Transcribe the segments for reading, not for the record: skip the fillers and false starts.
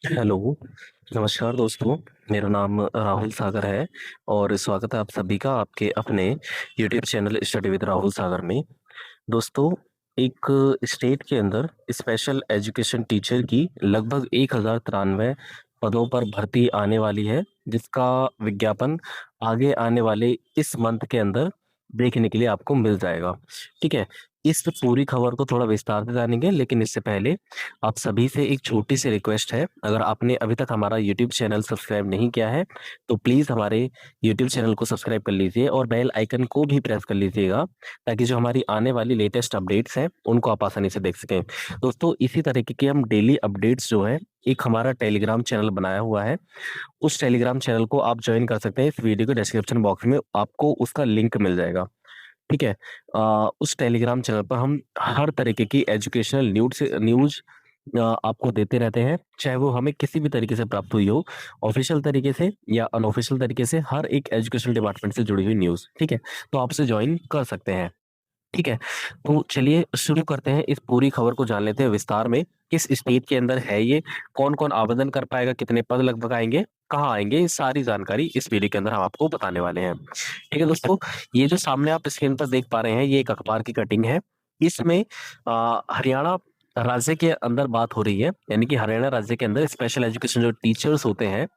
Hello, नमस्कार दोस्तों। मेरा नाम राहुल सागर है और स्वागत है आप सभी का आपके अपने YouTube channel study with Rahul Sagar में। दोस्तों, एक स्टेट के अंदर स्पेशल एजुकेशन टीचर की लगभग 1093 पदों पर भर्ती आने वाली है, जिसका विज्ञापन आगे आने वाले इस मंथ के अंदर देखने के लिए आपको मिल जाएगा। ठीक है, इस पूरी खबर को थोड़ा विस्तार से जानेंगे, लेकिन इससे पहले आप सभी से एक छोटी सी रिक्वेस्ट है। अगर आपने अभी तक हमारा यूट्यूब चैनल सब्सक्राइब नहीं किया है, तो प्लीज़ हमारे यूट्यूब चैनल को सब्सक्राइब कर लीजिए और बेल आइकन को भी प्रेस कर लीजिएगा, ताकि जो हमारी आने वाली लेटेस्ट अपडेट्स हैं, उनको आप आसानी से देख सकें। दोस्तों, इसी तरीके के हम डेली अपडेट्स जो है, एक हमारा टेलीग्राम चैनल बनाया हुआ है। उस टेलीग्राम चैनल को आप जॉइन कर सकते हैं। इस वीडियो के डिस्क्रिप्शन बॉक्स में आपको उसका लिंक मिल जाएगा। ठीक है? उस टेलीग्राम चैनल पर हम हर तरीके की एजुकेशनल न्यूज़ आपको देते रहते हैं, चाहे वो हमें किसी भी तरीके से प्राप्त हुई हो, ऑफ़िशियल तरीके से या अनऑफ़िशियल तरीके से, हर एक एजुकेशनल डिपार्टमेंट से जुड़ी हुई न्यूज़। ठीक है? तो आप उसे जॉइन कर सकते हैं। ठीक है? तो चलिए शुरू करते हैं, इस पूरी खबर को जान लेते हैं विस्तार में। किस स्टेट के अंदर है ये? कौन-कौन आवेदन कर पाएगा? कितने पद लगभग आएँगे? कहाँ आएँगे? ये सारी जानकारी इस वीडियो के अंदर हम आपको बताने वाले हैं। ठीक है दोस्तों, ये जो सामने आप स्क्रीन पर देख पा रहे हैं, ये एक अखबार की कटिंग है। इसमें हरियाणा राज्य के अंदर बात हो रही है, यानी कि हरियाणा राज्य के अंदर स्पेशल एजुकेशन जो टीचर्स होते हैं,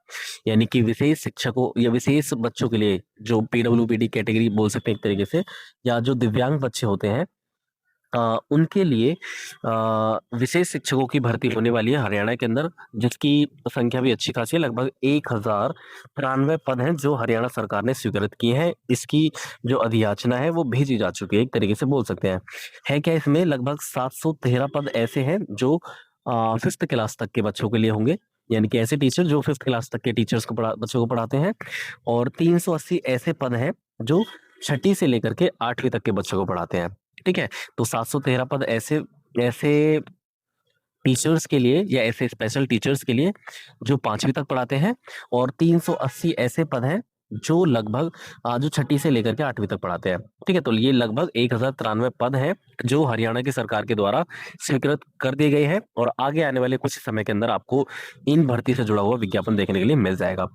यानी कि विशेष शिक्षकों या विशेष बच्चों के लिए, जो पीडब्ल्यूपीडी कैटेगरी बोल सकते हैं एक तरीके से, या जो दिव्यांग बच्चे होते हैं, उनके लिए विशेष शिक्षकों की भर्ती होने वाली है हरियाणा के अंदर, जिसकी संख्या भी अच्छी खासी है। लगभग 1093 पद हैं जो हरियाणा सरकार ने स्वीकृत किए हैं। इसकी जो अधियाचना है वो भेजी जा चुकी है, एक तरीके से बोल सकते हैं। है क्या इसमें? लगभग 713 पद ऐसे हैं जो 5th क्लास तक के बच्चों के लिए होंगे, यानी कि ऐसे टीचर जो 5th क्लास तक के टीचर्स को बच्चों को पढ़ाते हैं, और 380 ऐसे पद हैं जो छठी से लेकर के 8वीं तक के बच्चों को पढ़ाते हैं। ठीक है? तो 713 पद ऐसे ऐसे टीचर्स के लिए, या ऐसे स्पेशल टीचर्स के लिए जो 5वीं तक पढ़ाते हैं, और 380 ऐसे पद हैं जो लगभग जो छठी से लेकर के 8वीं तक पढ़ाते हैं। ठीक है? तो ये लगभग 1093 पद हैं जो हरियाणा की सरकार के द्वारा स्वीकृत कर दिए गए हैं, और आगे आने वाले कुछ समय के अंदर आपको इन भर्ती से जुड़ा हुआ विज्ञापन देखने के लिए मिल जाएगा।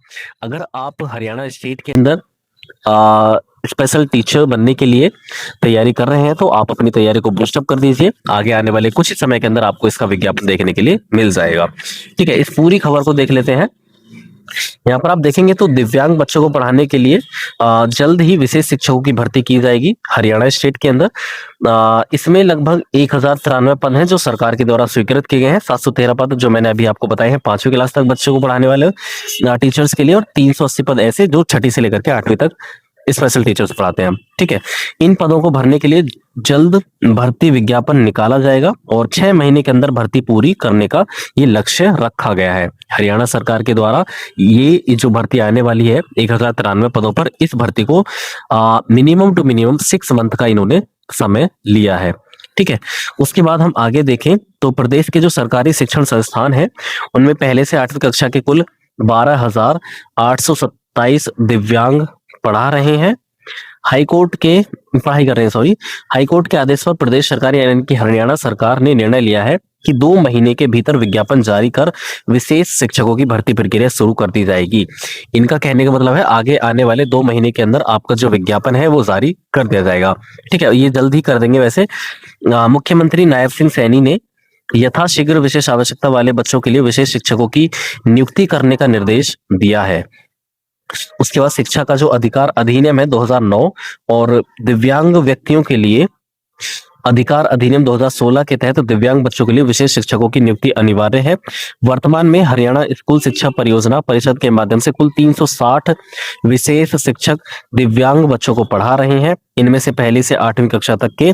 अगर आप हरियाणा स्टेट के अंदर स्पेशल टीचर बनने के लिए तैयारी कर रहे हैं, तो आप अपनी तैयारी को बूस्ट अप कर दीजिए। आगे आने वाले कुछ ही समय के अंदर आपको इसका विज्ञापन देखने के लिए मिल जाएगा। ठीक है, इस पूरी खबर को देख लेते हैं। यहाँ पर आप देखेंगे तो दिव्यांग बच्चों को पढ़ाने के लिए जल्द ही विशेष शिक्षकों की भर्ती की जाएगी हरियाणा स्टेट के अंदर। इसमें लगभग 1093 पद हैं जो सरकार के द्वारा स्वीकृत किए गए हैं। 713 पद जो मैंने अभी आपको बताए हैं 5वीं क्लास तक बच्चों को पढ़ाने वाले टीचर्स के लिए, और 380 पद ऐसे जो छठी से लेकर के 8वीं तक स्पेशल टीचर्स पढ़ाते हैं। ठीक है, इन पदों को भरने के लिए जल्द भर्ती विज्ञापन निकाला जाएगा, और 6 महीने के अंदर भर्ती पूरी करने का ये लक्ष्य रखा गया है हरियाणा सरकार के द्वारा। ये जो भर्ती आने वाली है 1093 पदों पर, इस भर्ती को मिनिमम टू मिनिमम 6 मंथ का इन्होंने समय लिया है। ठीक है, उसके बाद हम आगे देखें तो प्रदेश के जो सरकारी शिक्षण संस्थान है, उनमें पहले से 8वीं कक्षा के कुल 12,827 दिव्यांग पढ़ा रहे हैं। हाईकोर्ट के पढ़ाई कर रहे हैं, सॉरी। हाईकोर्ट के आदेश पर प्रदेश सरकार यानी कि हरियाणा सरकार ने निर्णय लिया है कि 2 महीने के भीतर विज्ञापन जारी कर विशेष शिक्षकों की भर्ती प्रक्रिया शुरू कर दी जाएगी। इनका कहने का मतलब है आगे आने वाले 2 महीने के अंदर आपका जो विज्ञापन है वो जारी कर दिया जाएगा। ठीक है, ये जल्द ही कर देंगे। वैसे मुख्यमंत्री नायब सिंह सैनी ने यथाशीघ्र विशेष आवश्यकता वाले बच्चों के लिए विशेष शिक्षकों की नियुक्ति करने का निर्देश दिया है। उसके बाद शिक्षा का जो अधिकार अधिनियम है 2009, और दिव्यांग व्यक्तियों के लिए अधिकार अधिनियम 2016 के तहत दिव्यांग बच्चों के लिए विशेष शिक्षकों की नियुक्ति अनिवार्य है। वर्तमान में हरियाणा स्कूल शिक्षा परियोजना परिषद के माध्यम से कुल 360 विशेष शिक्षक दिव्यांग बच्चों को पढ़ा रहे हैं। इनमें से पहली से 8वीं कक्षा तक के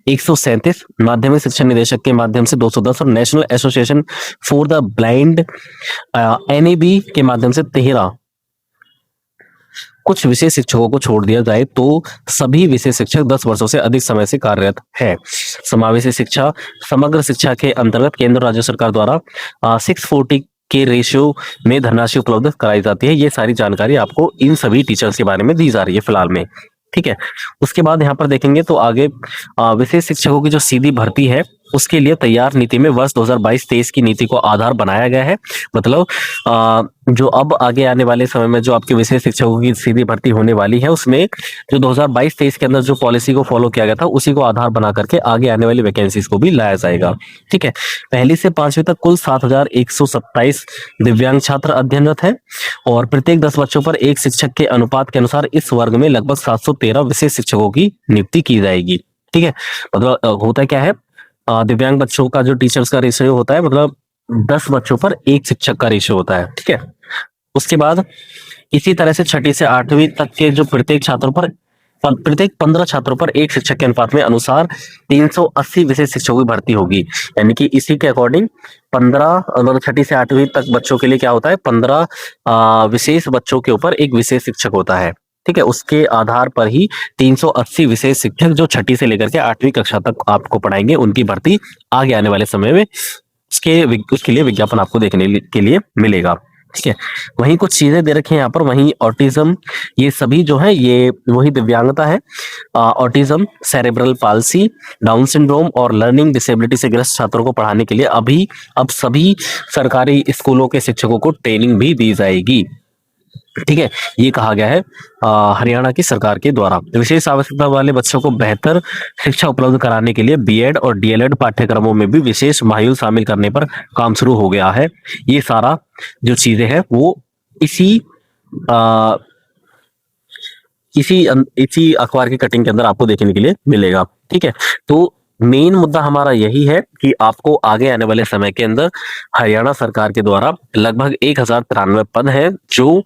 137, माध्यमिक शिक्षा निदेशक के माध्यम से 210, और national association for the blind NAB के माध्यम से 13 कुछ विशेष शिक्षकों को छोड़ दिया जाए तो सभी विशेष शिक्षक 10 वर्षों से अधिक समय से कार्यरत है। समावेशी शिक्षा समग्र शिक्षा के अंतर्गत केंद्र और राज्य सरकार द्वारा 640 के रेशियो में धनराशि उपलब्ध कराई जाती है। ये सारी जानकारी आपको इन सभी टीचर्स के बारे में दी जा रही है फिलहाल में। ठीक है, उसके बाद यहाँ पर देखेंगे तो आगे विशेष शिक्षकों की जो सीधी भर्ती है उसके लिए तैयार नीति में वर्ष 2022-23 की नीति को आधार बनाया गया है। मतलब जो अब आगे आने वाले समय में जो आपके विशेष शिक्षकों की सीधी भर्ती होने वाली है, उसमें जो 2022-23 के अंदर जो पॉलिसी को फॉलो किया गया था, उसी को आधार बना करके आगे आने वाली वैकेंसीज को भी लाया जाएगा। ठीक है, पहली से 5वीं तक कुल 7,127 दिव्यांग छात्र अध्ययनरत है और प्रत्येक 10 बच्चों पर एक शिक्षक के अनुपात के अनुसार इस वर्ग में लगभग 713 विशेष शिक्षकों की नियुक्ति की जाएगी। ठीक है, मतलब होता क्या है, दिव्यांग बच्चों का जो टीचर्स का रेशियो होता है, मतलब 10 बच्चों पर एक शिक्षक का रेशियो होता है। ठीक है, उसके बाद इसी तरह से 6ठी से 8वीं तक के जो प्रत्येक 15 छात्रों पर एक शिक्षक के अनुपात में अनुसार 380 विशेष शिक्षकों की भर्ती होगी। यानी कि इसी के अकॉर्डिंग 15, मतलब 6ठी से 8वीं तक बच्चों के लिए क्या होता है, 15 विशेष बच्चों के ऊपर एक विशेष शिक्षक होता है। ठीक है, उसके आधार पर ही 380 विशेष शिक्षक जो 6ठी से लेकर के 8वीं कक्षा तक आपको पढ़ाएंगे, उनकी भर्ती आगे आने वाले समय में उसके लिए विज्ञापन आपको देखने के लिए मिलेगा। ठीक है, वहीं कुछ चीजें दे रखी हैं यहाँ पर, वहीं ऑटिज्म, ये सभी जो है ये वही दिव्यांगता है। Autism, cerebral palsy, down syndrome और लर्निंग डिसेबिलिटी से ग्रस्त छात्रों को पढ़ाने के लिए अब सभी सरकारी स्कूलों के शिक्षकों को ट्रेनिंग भी दी जाएगी। ठीक है, ये कहा गया है हरियाणा की सरकार के द्वारा। विशेष आवश्यकता वाले बच्चों को बेहतर शिक्षा उपलब्ध कराने के लिए बीएड और डीएलएड पाठ्यक्रमों में भी विशेष माह्यूल शामिल करने पर काम शुरू हो गया है। ये सारा जो चीजें हैं वो इसी आ, इसी अखबार की कटिंग के अंदर आपको देखने के लिए मिलेगा। ठीक है, तो मेन मुद्दा हमारा यही है कि आपको आगे आने वाले समय के अंदर हरियाणा सरकार के द्वारा लगभग 1093 पद हैं जो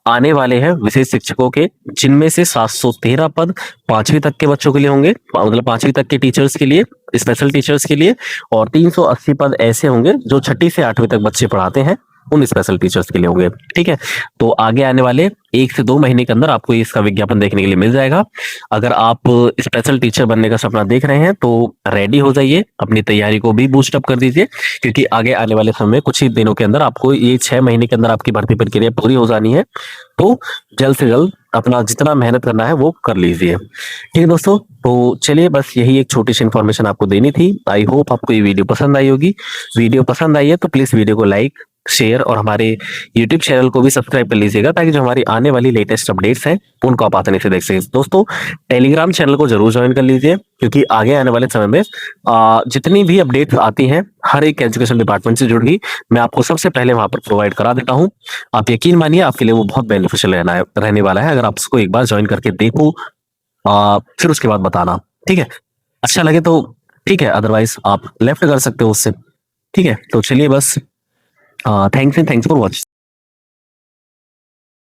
आने वाले हैं विशेष शिक्षकों के, जिनमें से 713 पद 5वीं तक के बच्चों के लिए होंगे, मतलब 5वीं तक के टीचर्स के लिए, स्पेशल टीचर्स के लिए, और 380 पद ऐसे होंगे जो 6ठी से 8वीं तक बच्चे पढ़ाते हैं, उन स्पेशल टीचर्स के लिए होंगे। ठीक है, तो आगे आने वाले 1 से 2 महीने के अंदर आपको इसका विज्ञापन देखने के लिए मिल जाएगा। अगर आप स्पेशल टीचर बनने का सपना देख रहे हैं तो रेडी हो जाइए, अपनी तैयारी को भी बूस्ट अप कर दीजिए, क्योंकि आगे आने वाले समय में कुछ ही दिनों के अंदर आपको ये 6 महीने के अंदर आपकी भर्ती प्रक्रिया पूरी हो जानी है। तो जल्द से जल्द अपना जितना मेहनत करना है वो कर लीजिए। ठीक है दोस्तों, तो चलिए बस यही एक छोटी सी इन्फॉर्मेशन आपको देनी थी। आई होप आपको ये वीडियो पसंद आई होगी। वीडियो पसंद आई है तो प्लीज वीडियो को लाइक, शेयर और हमारे YouTube चैनल को भी सब्सक्राइब कर लीजिएगा, ताकि जो हमारी आने वाली लेटेस्ट अपडेट्स हैं उनको आप आसानी से देख सकें। दोस्तों, टेलीग्राम चैनल को जरूर ज्वाइन कर लीजिए, क्योंकि आगे आने वाले समय में जितनी भी अपडेट्स आती हैं हर एक एजुकेशन डिपार्टमेंट से जुड़ी, मैं आपको सबसे पहले वहां पर प्रोवाइड करा देता हूं। आप यकीन मानिए आपके लिए वो बहुत बेनिफिशियल रहने वाला है, अगर आप उसको एक बार ज्वाइन करके देखो, फिर उसके बाद बताना। ठीक है, अच्छा लगे तो ठीक है, अदरवाइज आप लेफ्ट कर सकते हो उससे। ठीक है, तो चलिए बस, थैंक्स फॉर वॉचिंग।